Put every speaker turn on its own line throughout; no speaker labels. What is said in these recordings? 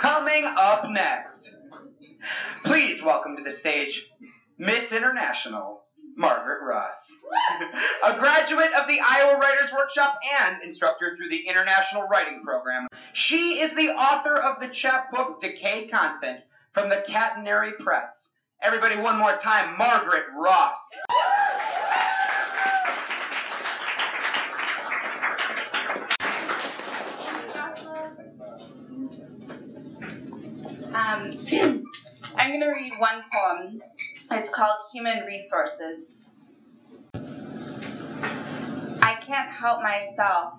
Coming up next, please welcome to the stage, Miss International, Margaret Ross. A graduate of the Iowa Writers Workshop and instructor through the International Writing Program. She is the author of the chapbook Decay Constant from the Catenary Press. Everybody one more time, Margaret Ross.
I'm going to read one poem. It's called Human Resources. I can't help myself.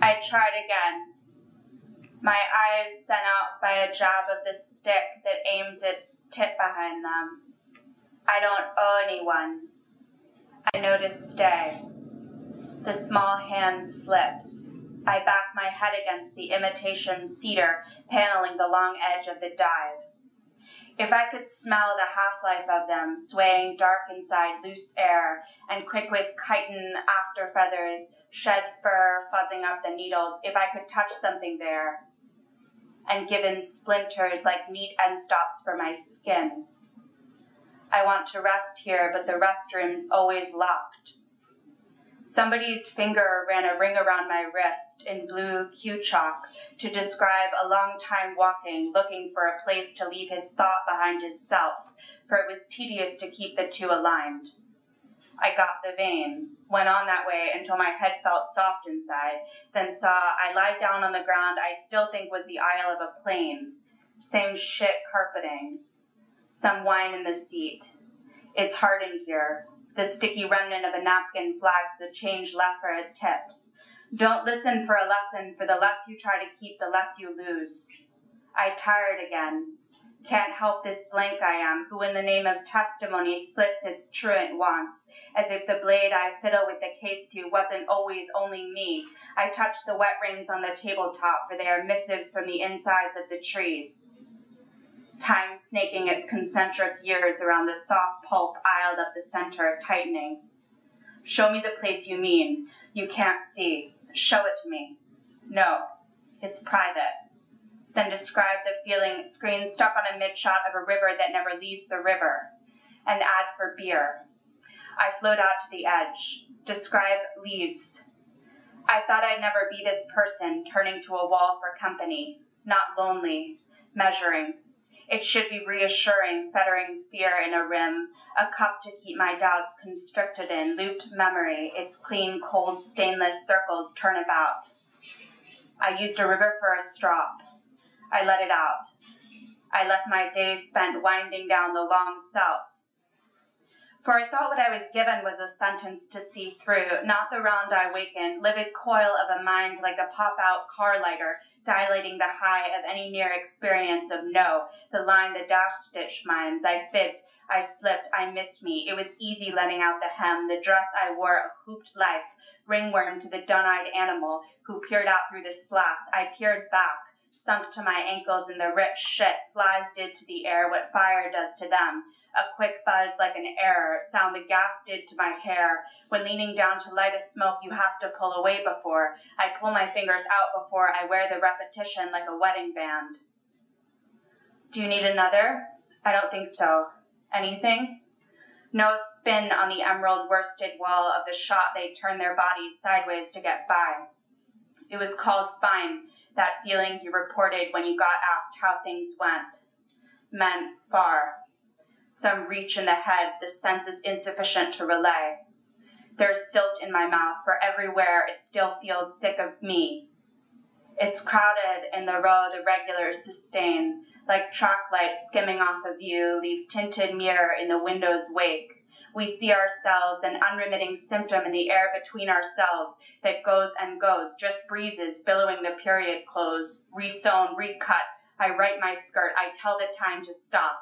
I tried again. My eyes sent out by a jab of the stick that aims its tip behind them. I don't owe anyone. I know to stay. The small hand slips. I back my head against the imitation cedar paneling the long edge of the dive. If I could smell the half-life of them, swaying dark inside loose air, and quick with chitin after feathers, shed fur fuzzing up the needles, if I could touch something there, and given splinters like meat end stops for my skin. I want to rest here, but the restroom's always locked. Somebody's finger ran a ring around my wrist in blue Q chalk to describe a long time walking, looking for a place to leave his thought behind his self, for it was tedious to keep the two aligned. I got the vein, went on that way until my head felt soft inside, then saw I lie down on the ground I still think was the aisle of a plane. Same shit carpeting. Some wine in the seat. It's hard in here. The sticky remnant of a napkin flags the change left for a tip. Don't listen for a lesson, for the less you try to keep, the less you lose. I tired again. Can't help this blank I am, who in the name of testimony slits its truant wants, as if the blade I fiddle with the case to wasn't always only me. I touch the wet rings on the tabletop, for they are missives from the insides of the trees. Time snaking its concentric years around the soft pulp aisled up the center, tightening. Show me the place you mean. You can't see. Show it to me. No, it's private. Then describe the feeling, screen stuck on a mid-shot of a river that never leaves the river. An ad for beer. I float out to the edge. Describe leaves. I thought I'd never be this person, turning to a wall for company. Not lonely. Measuring. It should be reassuring, fettering fear in a rim, a cup to keep my doubts constricted in, looped memory, its clean, cold, stainless circles turn about. I used a river for a strop. I let it out. I left my days spent winding down the long self. For I thought what I was given was a sentence to see through, not the round I wakened, livid coil of a mind like a pop-out car lighter, dilating the high of any near experience of no, the line the dash-stitch mimes. I fibbed, I slipped, I missed me. It was easy letting out the hem, the dress I wore a hooped life, ringworm to the dun-eyed animal who peered out through the slats. I peered back, sunk to my ankles in the rich shit flies did to the air what fire does to them. A quick buzz like an error, sound the gas did to my hair. When leaning down to light a smoke, you have to pull away before. I pull my fingers out before I wear the repetition like a wedding band. Do you need another? I don't think so. Anything? No spin on the emerald worsted wall of the shot they turn their bodies sideways to get by. It was called fine, that feeling you reported when you got asked how things went. Meant far. Some reach in the head, the sense is insufficient to relay. There's silt in my mouth, for everywhere it still feels sick of me. It's crowded in the row the regulars sustain, like track lights skimming off a view, leave tinted mirror in the window's wake. We see ourselves, an unremitting symptom in the air between ourselves that goes and goes, just breezes billowing the period clothes, resewn, recut. I right my skirt, I tell the time to stop.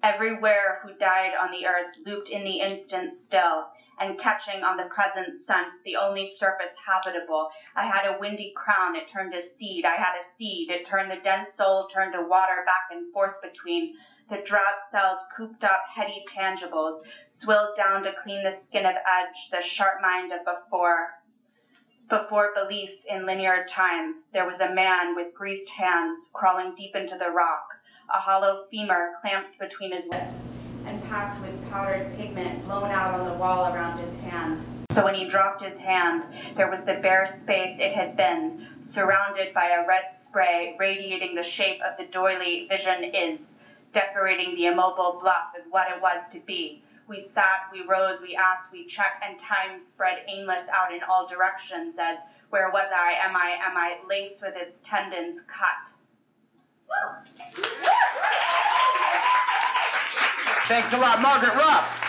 Everywhere who died on the earth looped in the instant still, and catching on the present sense, the only surface habitable. I had a windy crown, it turned to seed. I had a seed, it turned the dense soul, turned to water back and forth between. The drab cells cooped up heady tangibles, swilled down to clean the skin of edge, the sharp mind of before. Before belief in linear time, there was a man with greased hands crawling deep into the rock, a hollow femur clamped between his lips, and packed with powdered pigment blown out on the wall around his hand. So when he dropped his hand, there was the bare space it had been, surrounded by a red spray radiating the shape of the doily vision is, decorating the immobile bluff with what it was to be. We sat, we rose, we asked, we checked, and time spread aimless out in all directions as, where was I, am I, lace with its tendons cut.
Thanks a lot, Margaret Ross.